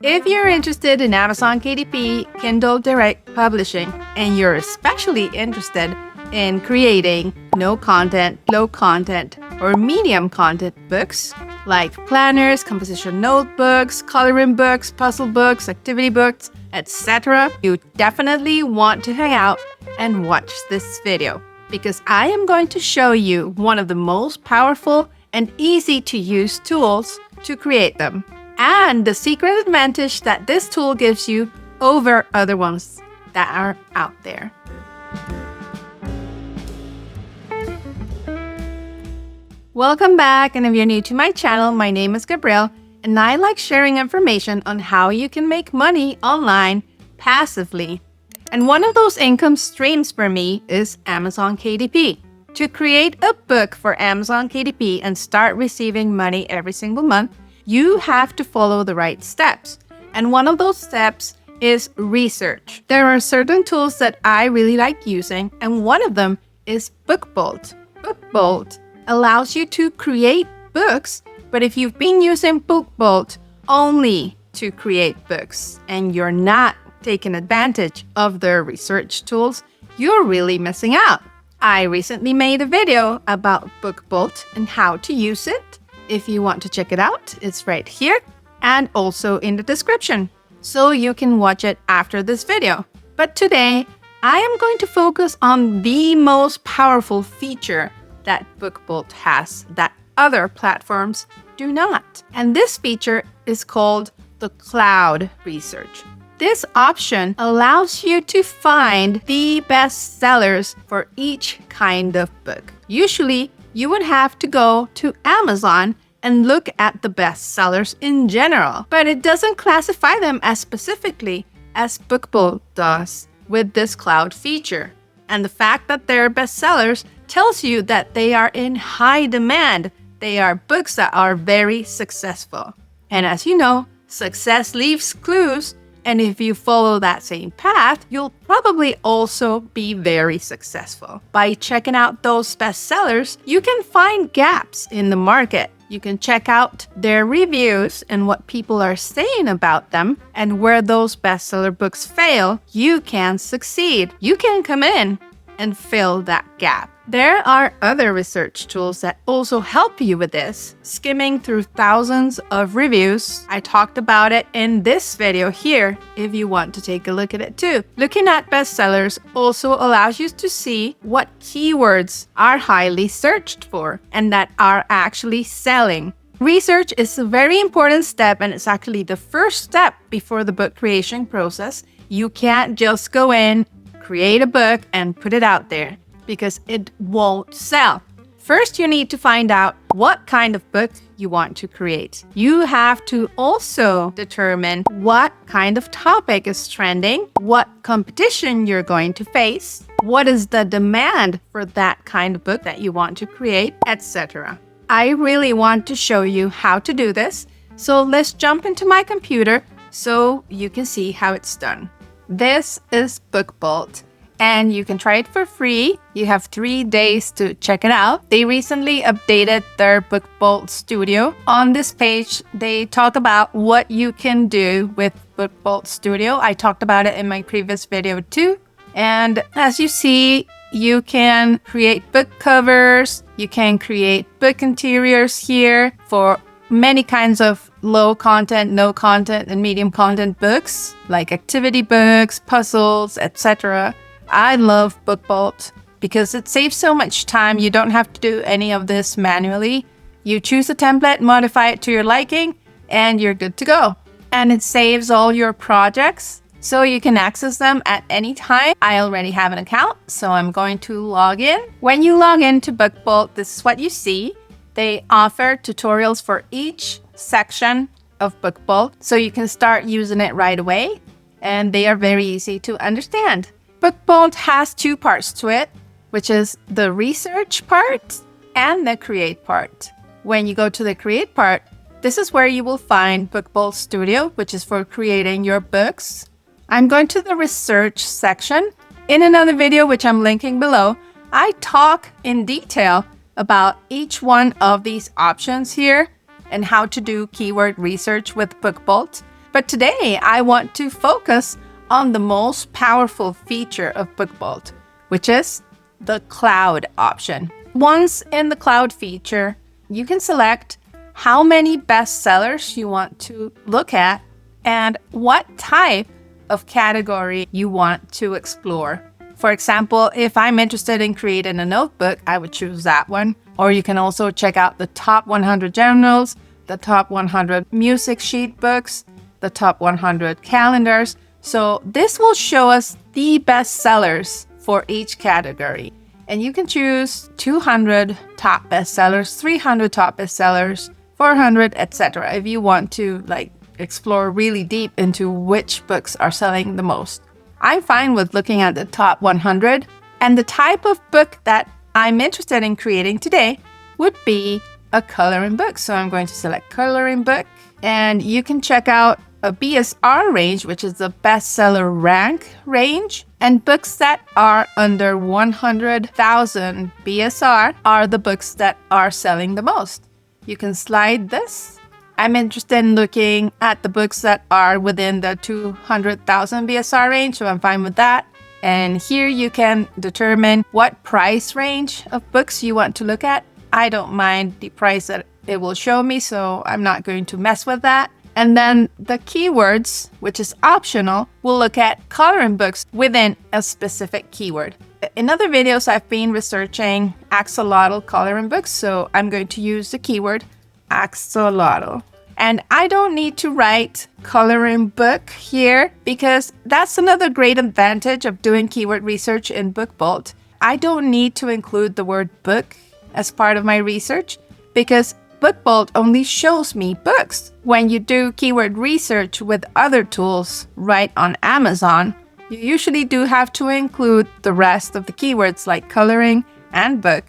If you're interested in Amazon KDP, Kindle Direct Publishing, and you're especially interested in creating no content, low content, or medium content books like planners, composition notebooks, coloring books, puzzle books, activity books, etc., you definitely want to hang out and watch this video because I am going to show you one of the most powerful and easy to use tools to create them, and the secret advantage that this tool gives you over other ones that are out there. Welcome back, and if you're new to my channel, my name is Gabrielle, and I like sharing information on how you can make money online passively. And one of those income streams for me is Amazon KDP. To create a book for Amazon KDP and start receiving money every single month, you have to follow the right steps. And one of those steps is research. There are certain tools that I really like using, and one of them is BookBolt. BookBolt allows you to create books, but if you've been using BookBolt only to create books and you're not taking advantage of their research tools, you're really missing out. I recently made a video about BookBolt and how to use it. If you want to check it out, it's right here and also in the description, so you can watch it after this video. But today, I am going to focus on the most powerful feature that BookBolt has that other platforms do not. And this feature is called the cloud research. This option allows you to find the best sellers for each kind of book. Usually, you would have to go to Amazon and look at the best sellers in general, but it doesn't classify them as specifically as BookBolt does with this cloud feature. And the fact that they're bestsellers tells you that they are in high demand. They are books that are very successful. And as you know, success leaves clues. And if you follow that same path, you'll probably also be very successful. By checking out those bestsellers, you can find gaps in the market. You can check out their reviews and what people are saying about them, and where those bestseller books fail, you can succeed. You can come in and fill that gap. There are other research tools that also help you with this. Skimming through thousands of reviews. I talked about it in this video here if you want to take a look at it too. Looking at bestsellers also allows you to see what keywords are highly searched for and that are actually selling. Research is a very important step, and it's actually the first step before the book creation process. You can't just go in, create a book, and put it out there, because it won't sell. First, you need to find out what kind of book you want to create. You have to also determine what kind of topic is trending, what competition you're going to face, what is the demand for that kind of book that you want to create, etc. I really want to show you how to do this, so let's jump into my computer so you can see how it's done. This is BookBolt, and you can try it for free. You have 3 days to check it out. They recently updated their BookBolt Studio. On this page, they talk about what you can do with BookBolt Studio. I talked about it in my previous video too. And as you see, you can create book covers. You can create book interiors here for many kinds of low content, no content, and medium content books, like activity books, puzzles, etc. I love BookBolt because it saves so much time. You don't have to do any of this manually. You choose a template, modify it to your liking, and you're good to go. And it saves all your projects, so you can access them at any time. I already have an account, so I'm going to log in. When you log into BookBolt, this is what you see. They offer tutorials for each section of BookBolt, so you can start using it right away, and they are very easy to understand. BookBolt has 2 parts to it, which is the research part and the create part. When you go to the create part, this is where you will find BookBolt Studio, which is for creating your books. I'm going to the research section. In another video, which I'm linking below, I talk in detail about each one of these options here and how to do keyword research with BookBolt. But today I want to focus on the most powerful feature of BookBolt, which is the cloud option. Once in the cloud feature, you can select how many bestsellers you want to look at and what type of category you want to explore. For example, if I'm interested in creating a notebook, I would choose that one. Or you can also check out the top 100 journals, the top 100 music sheet books, the top 100 calendars. So this will show us the bestsellers for each category. And you can choose 200 top bestsellers, 300 top bestsellers, 400, etc. if you want to explore really deep into which books are selling the most. I'm fine with looking at the top 100, and the type of book that I'm interested in creating today would be a coloring book. So I'm going to select coloring book, and you can check out a BSR range, which is the bestseller rank range, and books that are under 100,000 BSR are the books that are selling the most. You can slide this. I'm interested in looking at the books that are within the 200,000 BSR range, so I'm fine with that. And here you can determine what price range of books you want to look at. I don't mind the price that it will show me, so I'm not going to mess with that. And then the keywords, which is optional, will look at coloring books within a specific keyword. In other videos, I've been researching axolotl coloring books, so I'm going to use the keyword axolotl. And I don't need to write coloring book here because that's another great advantage of doing keyword research in BookBolt. I don't need to include the word book as part of my research because BookBolt only shows me books. When you do keyword research with other tools right on Amazon, you usually do have to include the rest of the keywords like coloring and book.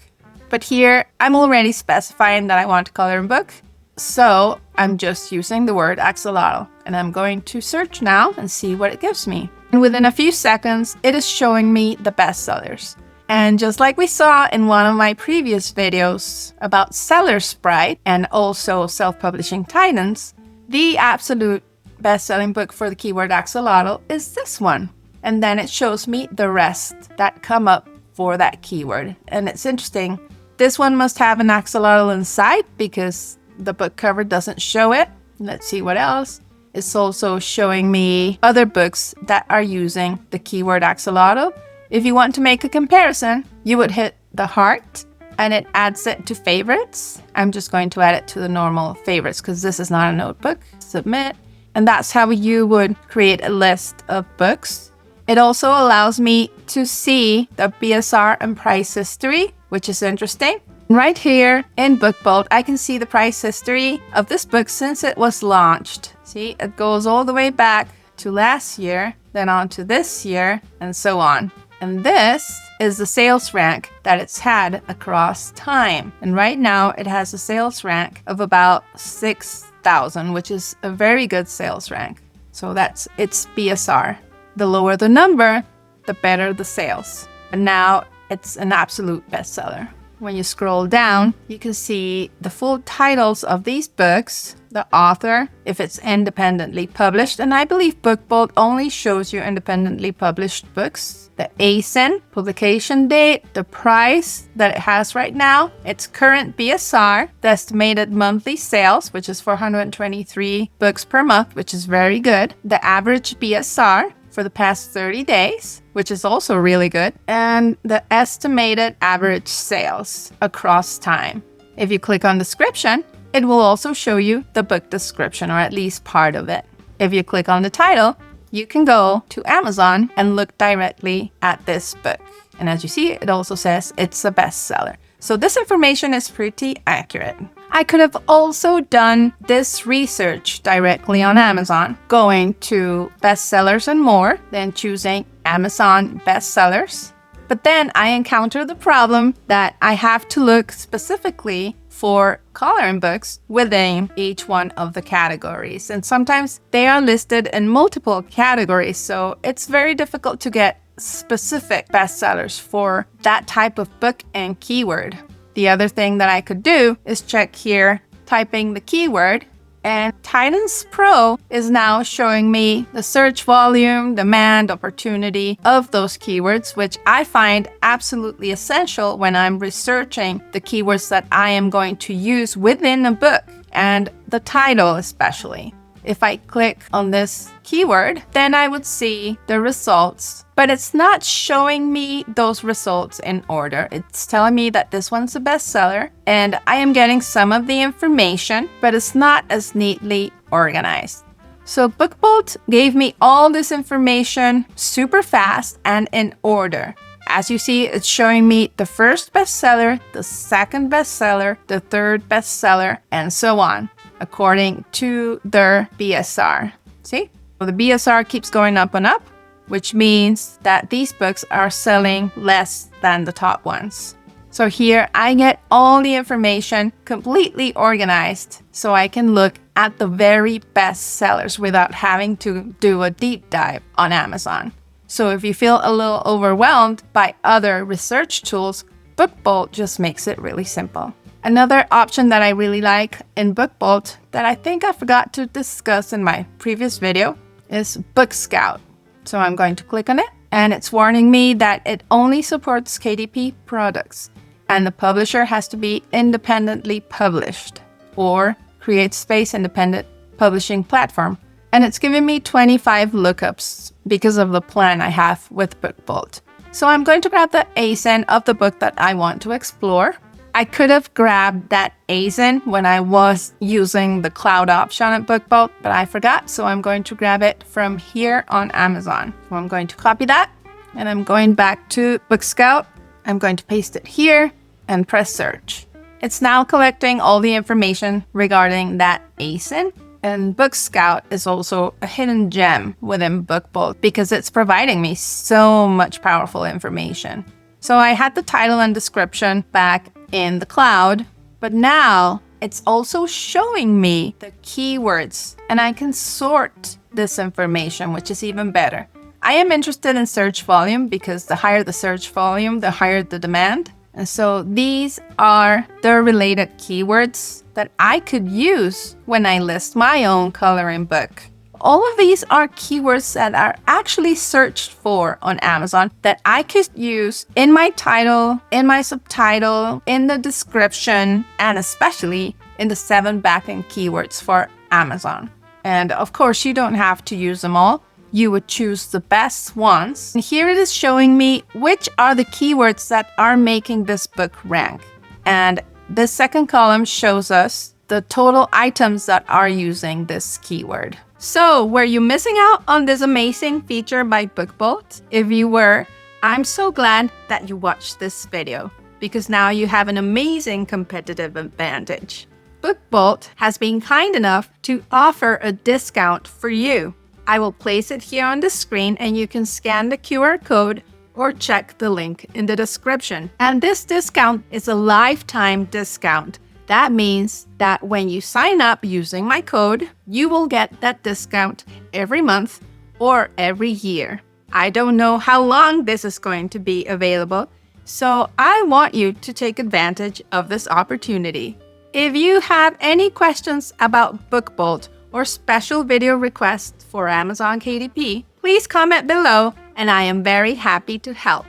But here, I'm already specifying that I want a coloring book, so I'm just using the word axolotl. And I'm going to search now and see what it gives me. And within a few seconds, it is showing me the bestsellers. And just like we saw in one of my previous videos about Seller Sprite and also self-publishing titans, the absolute best-selling book for the keyword axolotl is this one. And then it shows me the rest that come up for that keyword. And it's interesting. This one must have an axolotl inside because the book cover doesn't show it. Let's see what else. It's also showing me other books that are using the keyword axolotl. If you want to make a comparison, you would hit the heart and it adds it to favorites. I'm just going to add it to the normal favorites because this is not a notebook. Submit. And that's how you would create a list of books. It also allows me to see the BSR and price history, which is interesting. Right here in BookBolt, I can see the price history of this book since it was launched. See, it goes all the way back to last year, then on to this year, and so on. And this is the sales rank that it's had across time. And right now, it has a sales rank of about 6,000, which is a very good sales rank. So that's its BSR. The lower the number, the better the sales. And now it's an absolute bestseller. When you scroll down, you can see the full titles of these books, the author, if it's independently published, and I believe BookBolt only shows you independently published books, the ASIN, publication date, the price that it has right now, its current BSR, the estimated monthly sales, which is 423 books per month, which is very good, the average BSR for the past 30 days, which is also really good, and the estimated average sales across time. If you click on description, it will also show you the book description, or at least part of it. If you click on the title, you can go to Amazon and look directly at this book. And as you see, it also says it's a bestseller. So this information is pretty accurate. I could have also done this research directly on Amazon, going to bestsellers and more, then choosing Amazon bestsellers. But then I encounter the problem that I have to look specifically for coloring books within each one of the categories. And sometimes they are listed in multiple categories, so it's very difficult to get specific bestsellers for that type of book and keyword. The other thing that I could do is check here, typing the keyword, And Titans Pro is now showing me the search volume, demand, opportunity of those keywords, which I find absolutely essential when I'm researching the keywords that I am going to use within a book, and the title especially. If I click on this keyword, then I would see the results, but it's not showing me those results in order. It's telling me that this one's a bestseller, and I am getting some of the information, but it's not as neatly organized. So BookBolt gave me all this information super fast and in order. As you see, it's showing me the first bestseller, the second bestseller, the third bestseller, and so on, according to their BSR. See? So the BSR keeps going up and up, which means that these books are selling less than the top ones. So here I get all the information completely organized so I can look at the very best sellers without having to do a deep dive on Amazon. So if you feel a little overwhelmed by other research tools, BookBolt just makes it really simple. Another option that I really like in BookBolt that I think I forgot to discuss in my previous video is Book Scout. So I'm going to click on it, and it's warning me that it only supports KDP products, and the publisher has to be independently published or CreateSpace independent publishing platform. And it's giving me 25 lookups because of the plan I have with BookBolt. So I'm going to grab the ASIN of the book that I want to explore. I could have grabbed that ASIN when I was using the cloud option at BookBolt, but I forgot, so I'm going to grab it from here on Amazon. So I'm going to copy that, and I'm going back to Book Scout. I'm going to paste it here and press search. It's now collecting all the information regarding that ASIN. And Book Scout is also a hidden gem within BookBolt because it's providing me so much powerful information. So I had the title and description back in the cloud, but now it's also showing me the keywords, and I can sort this information, which is even better. I am interested in search volume because the higher the search volume, the higher the demand. And so these are the related keywords that I could use when I list my own coloring book. All of these are keywords that are actually searched for on Amazon that I could use in my title, in my subtitle, in the description, and especially in the 7 backend keywords for Amazon. And of course, you don't have to use them all. You would choose the best ones. And here it is showing me which are the keywords that are making this book rank. And the second column shows us the total items that are using this keyword. So, were you missing out on this amazing feature by BookBolt? If you were, I'm so glad that you watched this video because now you have an amazing competitive advantage. BookBolt has been kind enough to offer a discount for you. I will place it here on the screen and you can scan the QR code or check the link in the description. And this discount is a lifetime discount. That means that when you sign up using my code, you will get that discount every month or every year. I don't know how long this is going to be available, so I want you to take advantage of this opportunity. If you have any questions about BookBolt or special video requests for Amazon KDP, please comment below and I am very happy to help.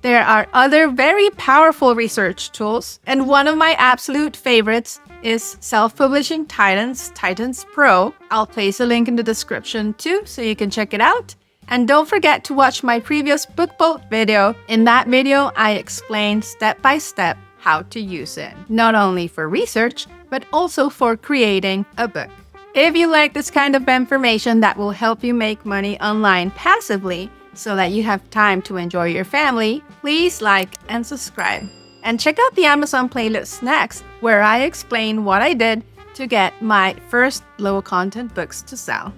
There are other very powerful research tools, and one of my absolute favorites is Self-Publishing Titans Pro. I'll place a link in the description too, so you can check it out. And don't forget to watch my previous BookBolt video. In that video, I explain step by step how to use it, not only for research, but also for creating a book. If you like this kind of information that will help you make money online passively so that you have time to enjoy your family, please like and subscribe. And check out the Amazon playlist next, where I explain what I did to get my first low content books to sell.